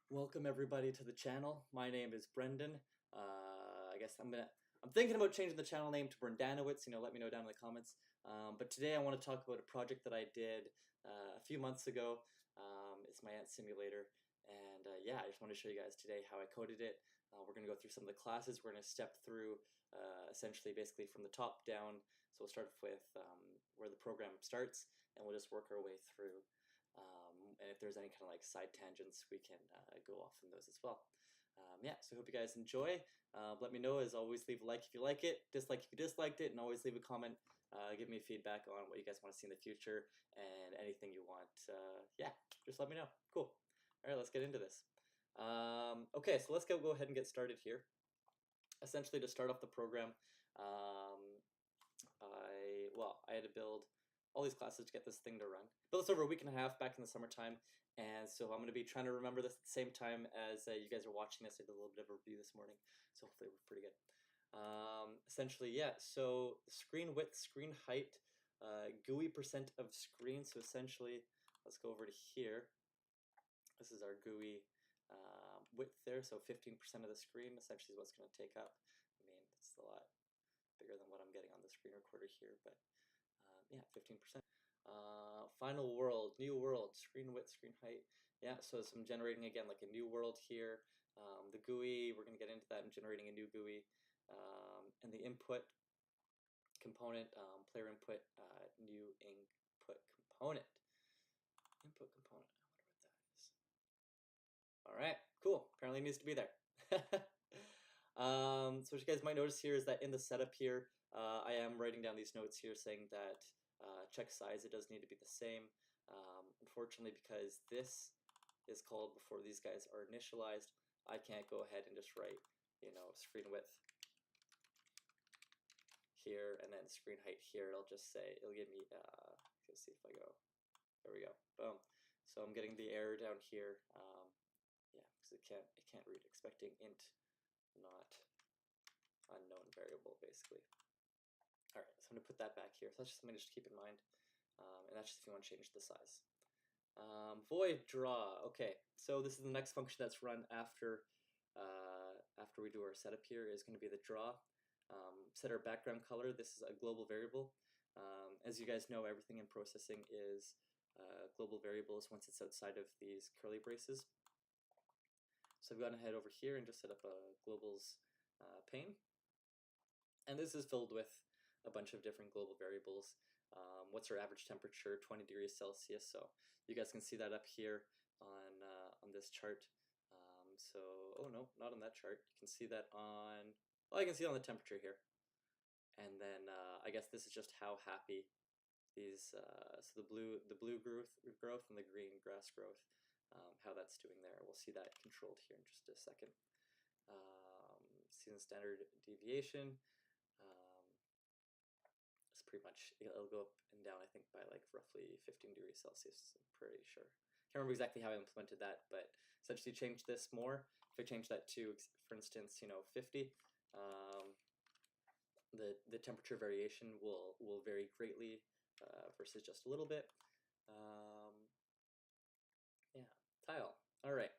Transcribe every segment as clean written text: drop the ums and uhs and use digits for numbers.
Welcome everybody to the channel. My name is Brendan. I guess I'm thinking about changing the channel name to Brendanowitz. Let me know down in the comments. But today I want to talk about a project that I did a few months ago. It's my ant simulator, and yeah, I just want to show you guys today how I coded it. We're going to go through some of the classes. We're going to step through essentially basically from the top down. So we'll start with where the program starts, and we'll just work our way through. And if there's any kind of like side tangents, we can go off on those as well. Yeah, so I hope you guys enjoy. Let me know, as always, leave a like if you like it, dislike if you disliked it, and always leave a comment. Give me feedback on what you guys want to see in the future and anything you want. Yeah, just let me know. Cool. All right, let's get into this. Okay, so let's go ahead and get started here. Essentially, to start off the program, I had to build all these classes to get this thing to run. Built this over a week and a half back in the summertime, and so I'm going to be trying to remember this at the same time as you guys are watching this. I did a little bit of a review this morning, so hopefully we're pretty good. Essentially, yeah, so screen width, screen height, GUI percent of screen, so essentially, let's go over to here. This is our GUI width there, so 15% of the screen essentially is what's going to take up. I mean, it's a lot bigger than what I'm getting on the screen recorder here, but yeah, 15%. Final world, new world, screen width, screen height. Yeah, so I'm generating again like a new world here. The GUI, we're going to get into that. I'm generating a new GUI. And the input component, player input, new input component. Input component, I wonder what that is. All right, cool. Apparently it needs to be there. So what you guys might notice here is that in the setup here, I am writing down these notes here saying that check size, it does need to be the same. Unfortunately, because this is called before these guys are initialized, I can't go ahead and just write, screen width here and then screen height here. It'll just say, it'll give me, let's see if I go, there we go, boom. So I'm getting the error down here, yeah, because it can't read, expecting int, not unknown variable, basically. All right, so I'm going to put that back here. So that's just something to just keep in mind, and that's just if you want to change the size. Void draw. Okay, so this is the next function that's run after we do our setup here is going to be the draw. Set our background color. This is a global variable. As you guys know, everything in processing is global variables once it's outside of these curly braces. So I've gone ahead over here and just set up a globals pane. And this is filled with a bunch of different global variables. What's our average temperature? 20 degrees Celsius. So you guys can see that up here on this chart. Oh no, not on that chart. You can see that on, well, I can see it on the temperature here. And then I guess this is just how happy these, so the blue growth and the green grass growth, how that's doing there. We'll see that controlled here in just a second. See the standard deviation. It's pretty much, it'll go up and down, I think, by like roughly 15 degrees Celsius, I'm pretty sure. Can't remember exactly how I implemented that, but essentially change this more. If I change that to, for instance, 50, the temperature variation will vary greatly versus just a little bit. Yeah, tile. All right.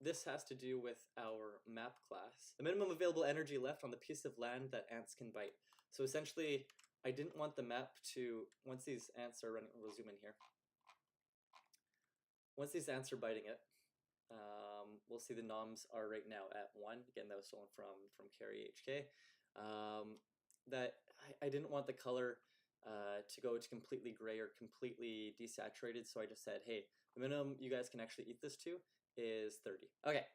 This has to do with our map class. The minimum available energy left on the piece of land that ants can bite. So essentially, I didn't want the map to, once these ants are running, we'll zoom in here. Once these ants are biting it, we'll see the noms are right now at 1. Again, that was stolen from CarryKH. That I didn't want the color to go to completely gray or completely desaturated, so I just said, hey, the minimum you guys can actually eat this to is 30. Okay,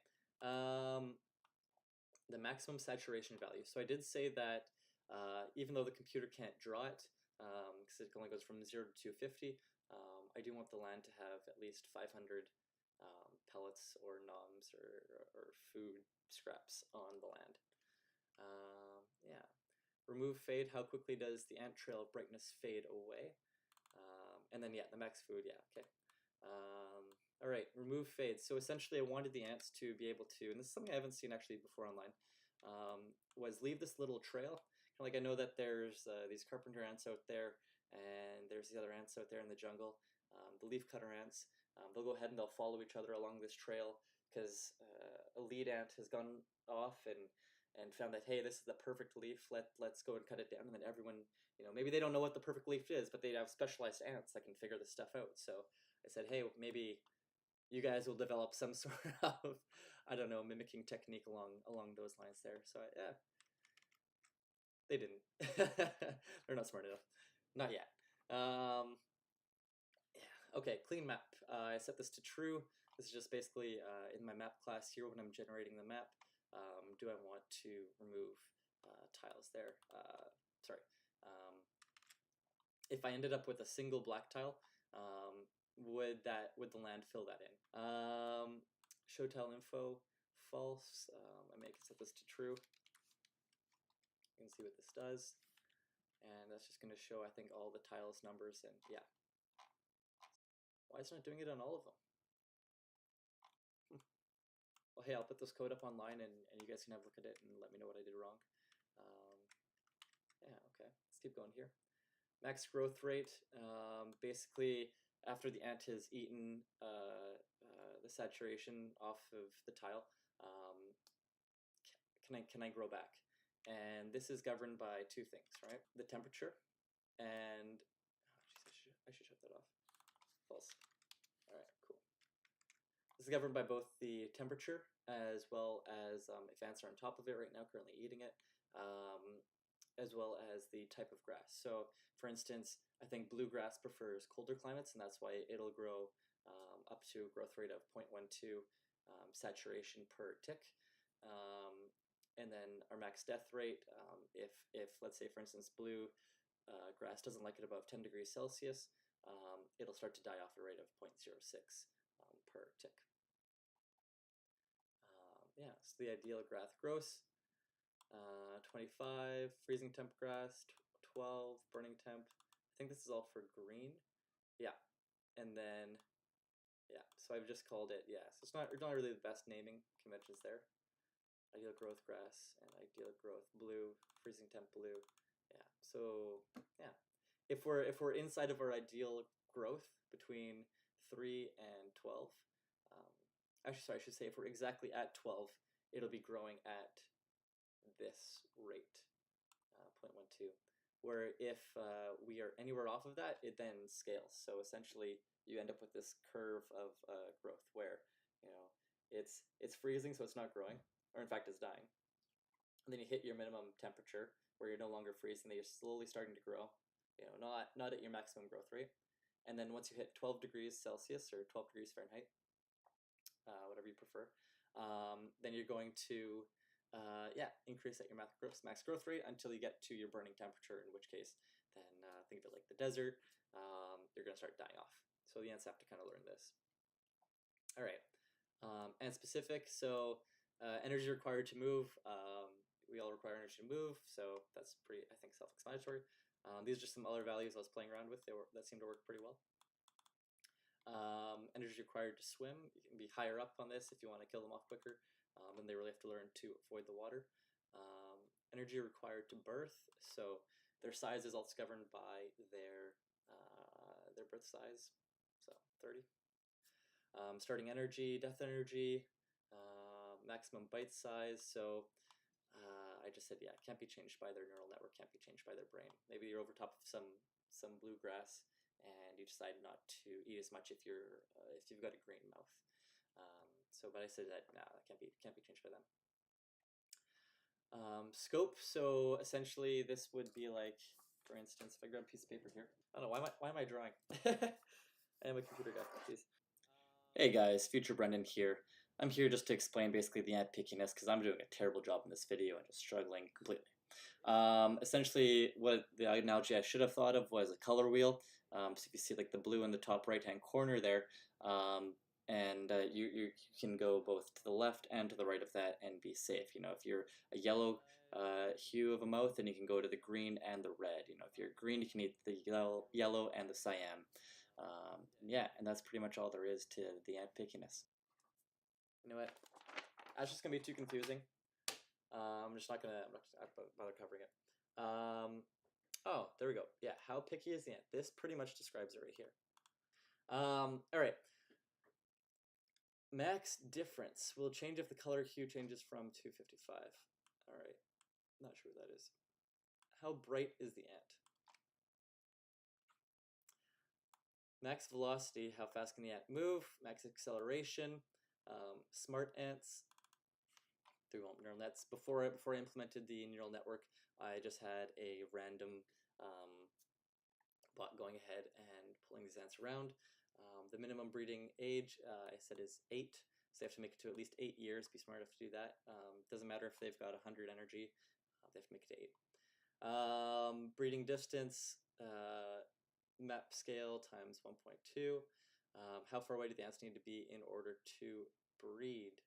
the maximum saturation value. So I did say that even though the computer can't draw it, because it only goes from 0 to 250, I do want the land to have at least 500 pellets or noms or food scraps on the land. Yeah. Remove fade. How quickly does the ant trail brightness fade away? And then, yeah, the max food, yeah, okay. All right, remove fade. So essentially I wanted the ants to be able to, and this is something I haven't seen actually before online, was leave this little trail. Kind of like I know that there's these carpenter ants out there, and there's the other ants out there in the jungle, the leaf cutter ants. They'll go ahead and they'll follow each other along this trail, because a lead ant has gone off and found that, hey, this is the perfect leaf. Let's go and cut it down. And then everyone, maybe they don't know what the perfect leaf is, but they have specialized ants that can figure this stuff out. So I said, hey, maybe you guys will develop some sort of, I don't know, mimicking technique along those lines there. So yeah, they didn't. They're not smart enough. Not yet. Yeah. Okay, clean map. I set this to true. This is just basically in my map class here when I'm generating the map. Do I want to remove tiles there? Sorry. If I ended up with a single black tile, would the land fill that in? Show tile info false. I may set this to true. You can see what this does, and that's just going to show, I think, all the tiles numbers, and yeah. Why is it not doing it on all of them? Well, hey, I'll put this code up online, and you guys can have a look at it and let me know what I did wrong. Yeah, okay, let's keep going here. Max growth rate, basically after the ant has eaten the saturation off of the tile, can I grow back? And this is governed by two things, right? The temperature and, oh, geez, I should shut that off. False. All right, cool. This is governed by both the temperature as well as if ants are on top of it right now, currently eating it, as well as the type of grass. So, for instance, I think bluegrass prefers colder climates, and that's why it'll grow up to a growth rate of 0.12 saturation per tick. And then our max death rate, if let's say, for instance, blue grass doesn't like it above 10 degrees Celsius, it'll start to die off at a rate of 0.06 per tick. Yeah, so the ideal grass gross, 25, freezing temp grass, 12, burning temp. I think this is all for green. Yeah, and then, yeah, so I've just called it, yeah, so it's not really the best naming conventions there. Ideal growth grass and ideal growth blue, freezing temp blue. Yeah, so yeah, if we're inside of our ideal growth between 3 and 12, actually, sorry, I should say if we're exactly at 12, it'll be growing at this rate, 0.12. Where if we are anywhere off of that, it then scales. So essentially, you end up with this curve of growth where it's freezing, so it's not growing, or in fact, it's dying. And then you hit your minimum temperature where you're no longer freezing, that you're slowly starting to grow. Not at your maximum growth rate. And then once you hit 12 degrees Celsius or 12 degrees Fahrenheit, whatever you prefer, then you're going to increase at your max growth rate until you get to your burning temperature, in which case then think of it like the desert, you're going to start dying off. So the ants have to kind of learn this. All right, ant specific, so energy required to move, we all require energy to move, so that's pretty, I think, self-explanatory. These are just some other values I was playing around with that seem to work pretty well. Energy required to swim, you can be higher up on this if you want to kill them off quicker, and they really have to learn to avoid the water. Energy required to birth, so their size is also governed by their birth size, so 30. Starting energy, death energy, maximum bite size, so I just said, yeah, can't be changed by their neural network, can't be changed by their brain. Maybe you're over top of some bluegrass and you decide not to eat as much if you've got a green mouth. But I said that that can't be changed by them. Scope. So essentially, this would be like, for instance, if I grab a piece of paper here. I don't know why am I drawing? I am a computer guy. Jeez. Hey guys, Future Brendan here. I'm here just to explain basically the ant pickiness because I'm doing a terrible job in this video and just struggling completely. Essentially, what the analogy I should have thought of was a color wheel. So if you see like the blue in the top right-hand corner there, and you can go both to the left and to the right of that and be safe. If you're a yellow hue of a mouth, then you can go to the green and the red. If you're green, you can eat the yellow and the cyan. Yeah, and that's pretty much all there is to the ant pickiness. You know what? That's just gonna be too confusing. I'm not gonna bother covering it. Oh, there we go. Yeah, how picky is the ant? This pretty much describes it right here. All right. Max difference will change if the color hue changes from 255. All right, not sure what that is. How bright is the ant? Max velocity, how fast can the ant move? Max acceleration, smart ants. 3-1 neural nets. Before I implemented the neural network, I just had a random bot going ahead and pulling these ants around. The minimum breeding age, I said, is 8. So they have to make it to at least 8 years. Be smart enough to do that. Doesn't matter if they've got 100 energy. They have to make it to 8. Breeding distance, map scale times 1.2. How far away do the ants need to be in order to breed?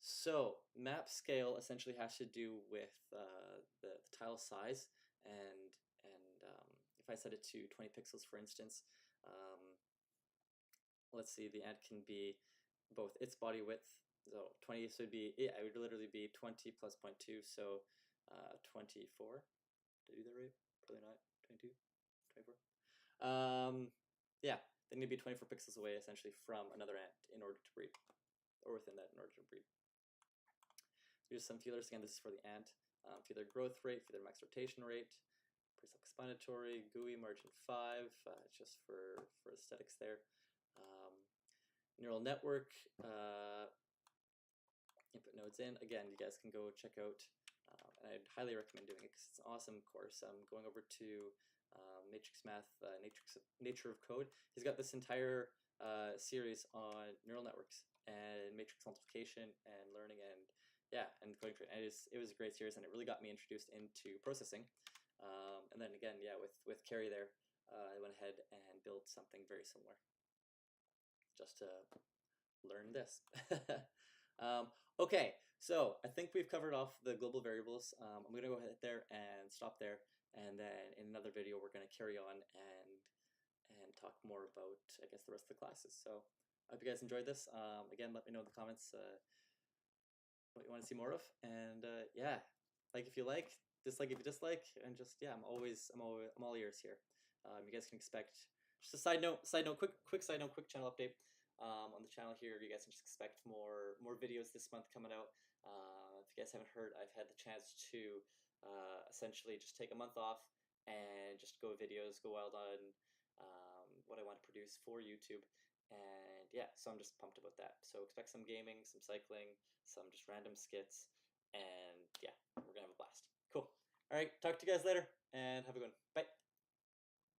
So map scale essentially has to do with the tile size, and if I set it to 20 pixels, for instance, let's see, the ant can be both its body width, so 20, so it'd be, yeah, it would literally be 20 plus 0.2, so 24. Did I do that right? Probably not. 22, 24. Yeah, they need to be 24 pixels away essentially from another ant in order to breed, or within that in order to breed. Here's some feelers. Again, this is for the ant. Feeler growth rate, feeler max rotation rate, pretty self-explanatory. GUI margin 5, just for aesthetics there. Neural network, input nodes in. Again, you guys can go check out, and I'd highly recommend doing it because it's an awesome course. Going over to Matrix Math, Nature of Code. He's got this entire series on neural networks and matrix multiplication and learning, and yeah, and coding. And it was a great series, and it really got me introduced into processing. And then again, yeah, with Carry there, I went ahead and built something very similar, just to learn this. Okay, so I think we've covered off the global variables. I'm going to go ahead there and stop there, and then in another video we're going to carry on and talk more about, I guess, the rest of the classes. So I hope you guys enjoyed this. Again, let me know in the comments what you want to see more of, and yeah, like if you like, dislike if you dislike, and just yeah, I'm all ears here. You guys can expect, just a side note, quick side note, quick channel update. On the channel here, you guys can just expect more videos this month coming out. If you guys haven't heard, I've had the chance to essentially just take a month off and just go videos, go wild on what I want to produce for YouTube. And yeah, so I'm just pumped about that. So expect some gaming, some cycling, some just random skits, and yeah, we're gonna have a blast. Cool. All right, talk to you guys later, and have a good one. Bye.